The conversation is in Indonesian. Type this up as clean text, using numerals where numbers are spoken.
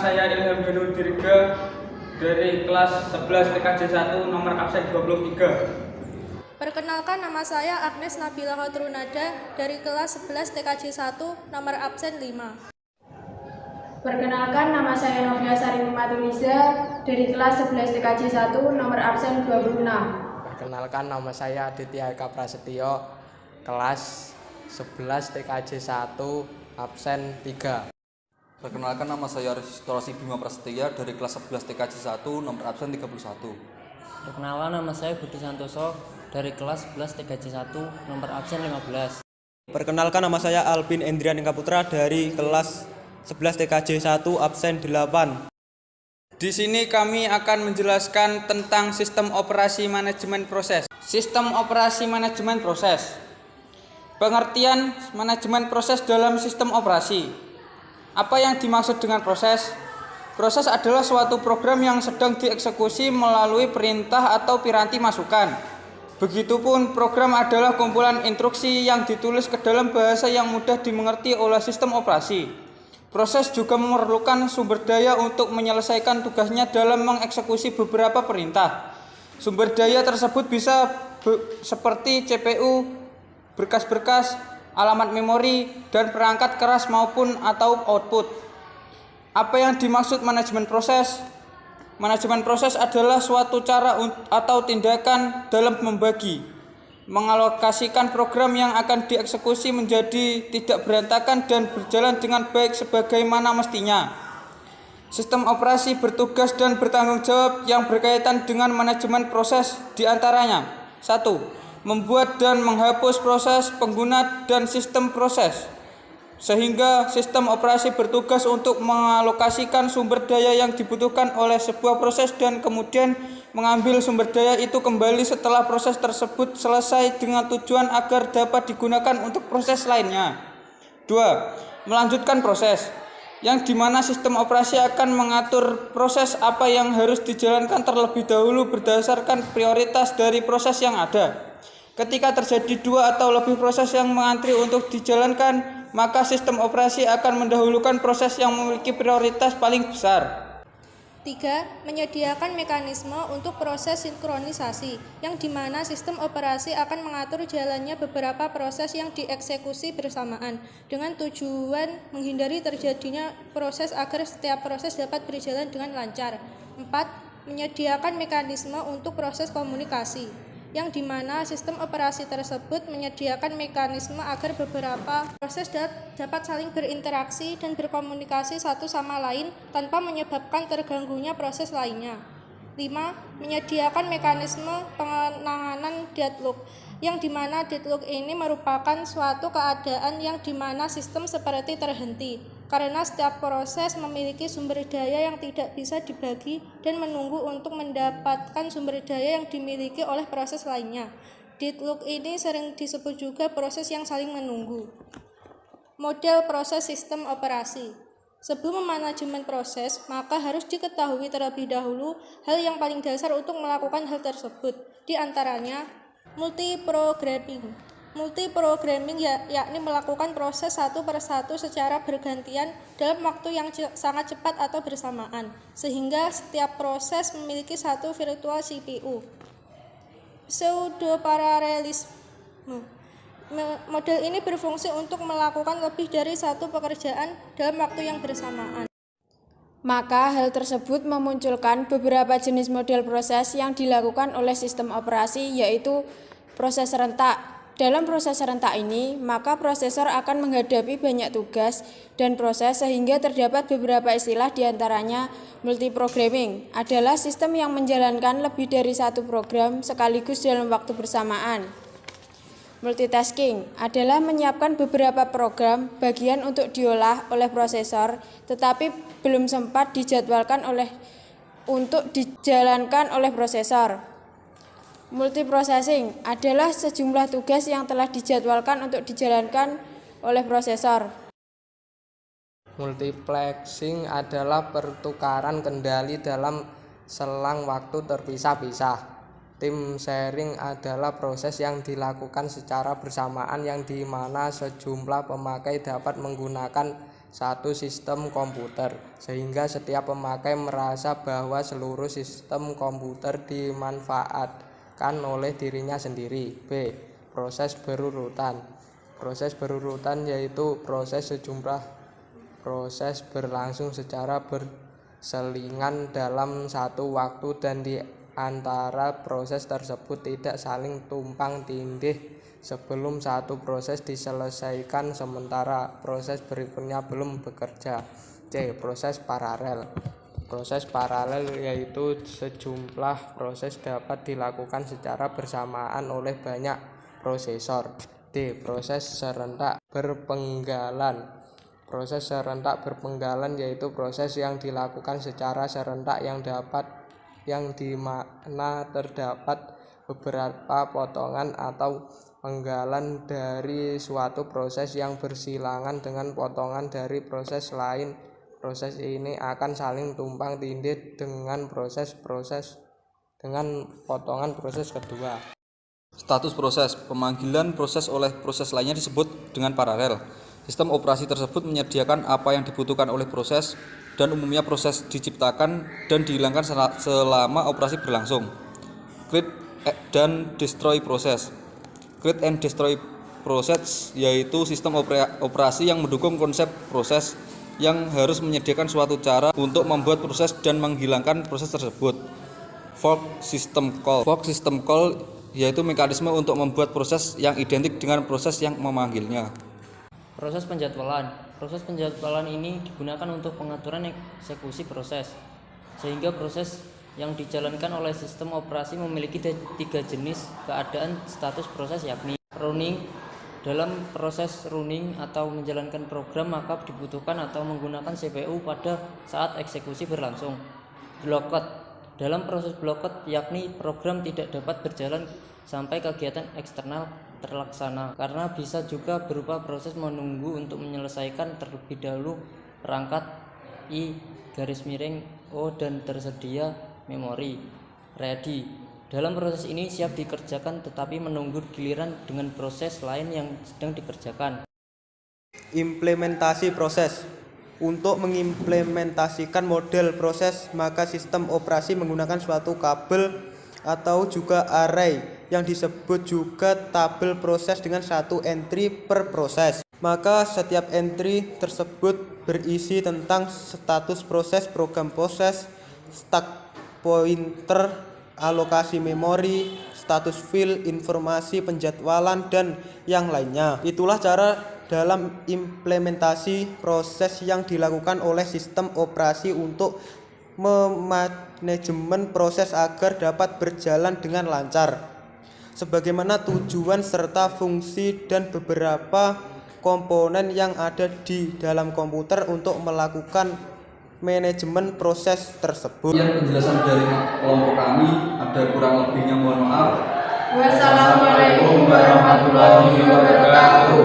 saya Ilham Danu Dirga dari kelas 11 TKJ 1 nomor absen 23. Perkenalkan, nama saya Agnes Nabila Khotrunada dari kelas 11 TKJ 1 nomor absen 5. Perkenalkan, nama saya Novia Sarini Matuliza dari kelas 11 TKJ 1 nomor absen 26. Perkenalkan, nama saya Aditya Eka Prasetyo, kelas 11 TKJ 1 absen 3. Perkenalkan, nama saya Restorasi Bima Prasetya dari kelas 11 TKJ 1 nomor absen 31. Perkenalkan, nama saya Budi Santoso dari kelas 11 TKJ 1 nomor absen 15. Perkenalkan, nama saya Albin Endrian Kaputra dari kelas 11 TKJ 1 absen 8. Di sini kami akan menjelaskan tentang sistem operasi manajemen proses. Sistem operasi manajemen proses. Pengertian manajemen proses dalam sistem operasi. Apa yang dimaksud dengan proses? Proses adalah suatu program yang sedang dieksekusi melalui perintah atau piranti masukan. Begitupun program adalah kumpulan instruksi yang ditulis ke dalam bahasa yang mudah dimengerti oleh sistem operasi. Proses juga memerlukan sumber daya untuk menyelesaikan tugasnya dalam mengeksekusi beberapa perintah. Sumber daya tersebut bisa seperti CPU, berkas-berkas, alamat memori, dan perangkat keras maupun atau output. Apa yang dimaksud manajemen proses? Manajemen proses adalah suatu cara atau tindakan dalam membagi, mengalokasikan program yang akan dieksekusi menjadi tidak berantakan dan berjalan dengan baik sebagaimana mestinya. Sistem operasi bertugas dan bertanggung jawab yang berkaitan dengan manajemen proses diantaranya: 1. Membuat dan menghapus proses, pengguna, dan sistem proses, sehingga sistem operasi bertugas untuk mengalokasikan sumber daya yang dibutuhkan oleh sebuah proses dan kemudian mengambil sumber daya itu kembali setelah proses tersebut selesai dengan tujuan agar dapat digunakan untuk proses lainnya. 2. Melanjutkan proses, yang dimana sistem operasi akan mengatur proses apa yang harus dijalankan terlebih dahulu berdasarkan prioritas dari proses yang ada. Ketika terjadi dua atau lebih proses yang mengantri untuk dijalankan, maka sistem operasi akan mendahulukan proses yang memiliki prioritas paling besar. 3. Menyediakan mekanisme untuk proses sinkronisasi, yang dimana sistem operasi akan mengatur jalannya beberapa proses yang dieksekusi bersamaan, dengan tujuan menghindari terjadinya proses agar setiap proses dapat berjalan dengan lancar. 4. Menyediakan mekanisme untuk proses komunikasi, yang dimana sistem operasi tersebut menyediakan mekanisme agar beberapa proses dapat saling berinteraksi dan berkomunikasi satu sama lain tanpa menyebabkan terganggunya proses lainnya. 5. Menyediakan mekanisme penanganan deadlock, yang dimana deadlock ini merupakan suatu keadaan yang dimana sistem seperti terhenti karena setiap proses memiliki sumber daya yang tidak bisa dibagi dan menunggu untuk mendapatkan sumber daya yang dimiliki oleh proses lainnya. Deadlock ini sering disebut juga proses yang saling menunggu. Model proses sistem operasi. Sebelum manajemen proses, maka harus diketahui terlebih dahulu hal yang paling dasar untuk melakukan hal tersebut, di antaranya multiprogramming. Multiprogramming yakni melakukan proses satu persatu secara bergantian dalam waktu yang sangat cepat atau bersamaan, sehingga setiap proses memiliki satu virtual CPU. Pseudoparalelisme. Model ini berfungsi untuk melakukan lebih dari satu pekerjaan dalam waktu yang bersamaan. Maka hal tersebut memunculkan beberapa jenis model proses yang dilakukan oleh sistem operasi, yaitu proses serentak. Dalam proses serentak ini, maka prosesor akan menghadapi banyak tugas dan proses sehingga terdapat beberapa istilah, diantaranya multiprogramming adalah sistem yang menjalankan lebih dari satu program sekaligus dalam waktu bersamaan. Multitasking adalah menyiapkan beberapa program bagian untuk diolah oleh prosesor tetapi belum sempat dijadwalkan untuk dijalankan oleh prosesor. Multiprocessing adalah sejumlah tugas yang telah dijadwalkan untuk dijalankan oleh prosesor. Multiplexing adalah pertukaran kendali dalam selang waktu terpisah-pisah. Tim sharing adalah proses yang dilakukan secara bersamaan yang di mana sejumlah pemakai dapat menggunakan satu sistem komputer, sehingga setiap pemakai merasa bahwa seluruh sistem komputer dimanfaatkan oleh dirinya sendiri. B. Proses berurutan. Proses berurutan yaitu sejumlah proses berlangsung secara berselingan dalam satu waktu dan di antara proses tersebut tidak saling tumpang tindih sebelum satu proses diselesaikan sementara proses berikutnya belum bekerja. C. Proses paralel. Proses paralel yaitu sejumlah proses dapat dilakukan secara bersamaan oleh banyak prosesor. D. Proses serentak berpenggalan. Proses serentak berpenggalan yaitu proses yang dilakukan secara serentak yang dimana terdapat beberapa potongan atau penggalan dari suatu proses yang bersilangan dengan potongan dari proses lain. Proses ini akan saling tumpang tindih dengan potongan proses kedua. Status proses. Pemanggilan proses oleh proses lainnya disebut dengan paralel. Sistem operasi tersebut menyediakan apa yang dibutuhkan oleh proses dan umumnya proses diciptakan dan dihilangkan selama operasi berlangsung. Create dan destroy proses. Create and destroy process yaitu sistem operasi yang mendukung konsep proses yang harus menyediakan suatu cara untuk membuat proses dan menghilangkan proses tersebut. Fork system call. Fork system call yaitu mekanisme untuk membuat proses yang identik dengan proses yang memanggilnya. Proses penjadwalan. Proses penjadwalan ini digunakan untuk pengaturan eksekusi proses, sehingga proses yang dijalankan oleh sistem operasi memiliki 3 jenis keadaan status proses, yakni running. Dalam proses running atau menjalankan program maka dibutuhkan atau menggunakan CPU pada saat eksekusi berlangsung. Blocked. Dalam proses blocked yakni program tidak dapat berjalan sampai kegiatan eksternal terlaksana, karena bisa juga berupa proses menunggu untuk menyelesaikan terlebih dahulu perangkat I-O dan tersedia memori. Ready. Dalam proses ini siap dikerjakan tetapi menunggu giliran dengan proses lain yang sedang dikerjakan. Implementasi proses. Untuk mengimplementasikan model proses, maka sistem operasi menggunakan suatu kabel atau juga array yang disebut juga tabel proses dengan satu entry per proses. Maka setiap entry tersebut berisi tentang status proses, program proses, stack pointer, alokasi memori, status file, informasi penjadwalan, dan yang lainnya. Itulah cara dalam implementasi proses yang dilakukan oleh sistem operasi untuk memanajemen proses agar dapat berjalan dengan lancar. Sebagaimana tujuan serta fungsi dan beberapa komponen yang ada di dalam komputer untuk melakukan manajemen proses tersebut. Sekian penjelasan dari kelompok kami, ada kurang lebihnya mohon maaf. Wassalamualaikum warahmatullahi wabarakatuh.